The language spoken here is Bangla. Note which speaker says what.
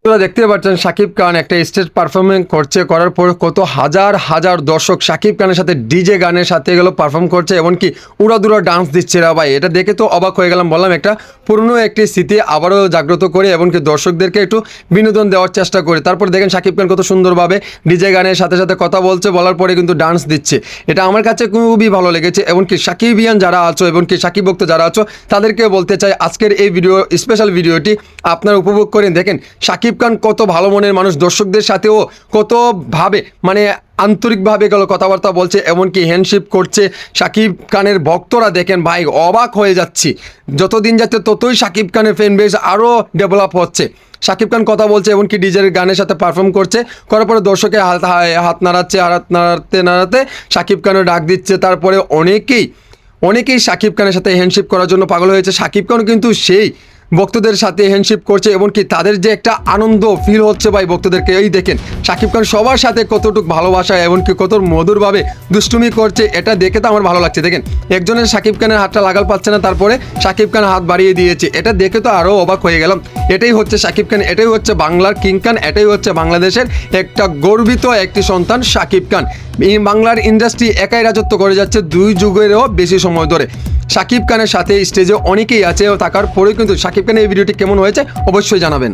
Speaker 1: আপনারা দেখতে পাচ্ছেন শাকিব খান একটা স্টেজ পারফরমেন্স করছে, করার পর কত হাজার হাজার দর্শক শাকিব খানের সাথে ডিজে গানের সাথে এগুলো পারফর্ম করছে, এমনকি উড়াদুরা ডান্স দিচ্ছে রা ভাই। এটা দেখে তো অবাক হয়ে গেলাম। বললাম একটা পুরনো একটি স্মৃতি আবারও জাগ্রত করে এমনকি দর্শকদেরকে একটু বিনোদন দেওয়ার চেষ্টা করে। তারপর দেখেন শাকিব খান কত সুন্দরভাবে ডিজে গানের সাথে সাথে কথা বলছে, বলার পরে কিন্তু ডান্স দিচ্ছে। এটা আমার কাছে খুবই ভালো লেগেছে। এমনকি শাকিবিয়ান যারা আছো এমনকি শাকিব ভক্ত যারা আছো তাদেরকে বলতে চাই, আজকের এই ভিডিও স্পেশাল ভিডিওটি আপনারা উপভোগ করেন। দেখেন শাকিব খান কত ভালো মনের মানুষ, দর্শকদের সাথেও কতভাবে মানে আন্তরিকভাবে গেল কথাবার্তা বলছে, এমনকি হ্যান্ডশিপ করছে। শাকিব খানের ভক্তরা দেখেন ভাই অবাক হয়ে যাচ্ছি। যতদিন যাচ্ছে ততই শাকিব খানের ফ্যান বেস আরও ডেভেলপ হচ্ছে। শাকিব খান কথা বলছে এমনকি ডিজের গানের সাথে পারফর্ম করছে, করার পরে দর্শকের হাত নাড়াচ্ছে, হাত নাড়াতে নাড়াতে শাকিব খানের ডাক দিচ্ছে। তারপরে অনেকেই শাকিব খানের সাথে হ্যান্ডশিপ করার জন্য পাগল হয়েছে। শাকিব খান কিন্তু সেই ভক্তদের সাথে হ্যান্ডশিপ করছে, এমনকি তাদের যে একটা আনন্দ ফিল হচ্ছে ভাই ভক্তদেরকে। এই দেখেন শাকিব খান সবার সাথে কতটুকু ভালোবাসা এমনকি কত মধুরভাবে দুষ্টুমি করছে, এটা দেখে তো আমার ভালো লাগছে। দেখেন একজনের শাকিব খানের হাতটা লাগাল পাচ্ছে না, তারপরে শাকিব খান হাত বাড়িয়ে দিয়েছে। এটা দেখে তো আরও অবাক হয়ে গেলাম। এটাই হচ্ছে শাকিব খান, এটাই হচ্ছে বাংলার কিং খান, এটাই হচ্ছে বাংলাদেশের একটা গর্বিত একটি সন্তান শাকিব খান। এই বাংলার ইন্ডাস্ট্রি একাই রাজত্ব করে যাচ্ছে 2 যুগেরও বেশি সময় ধরে। শাকিব খানের সাথে স্টেজে অনেকেই আছে, থাকার পরেও কিন্তু শাকিব খানের এই ভিডিওটি কেমন হয়েছে অবশ্যই জানাবেন।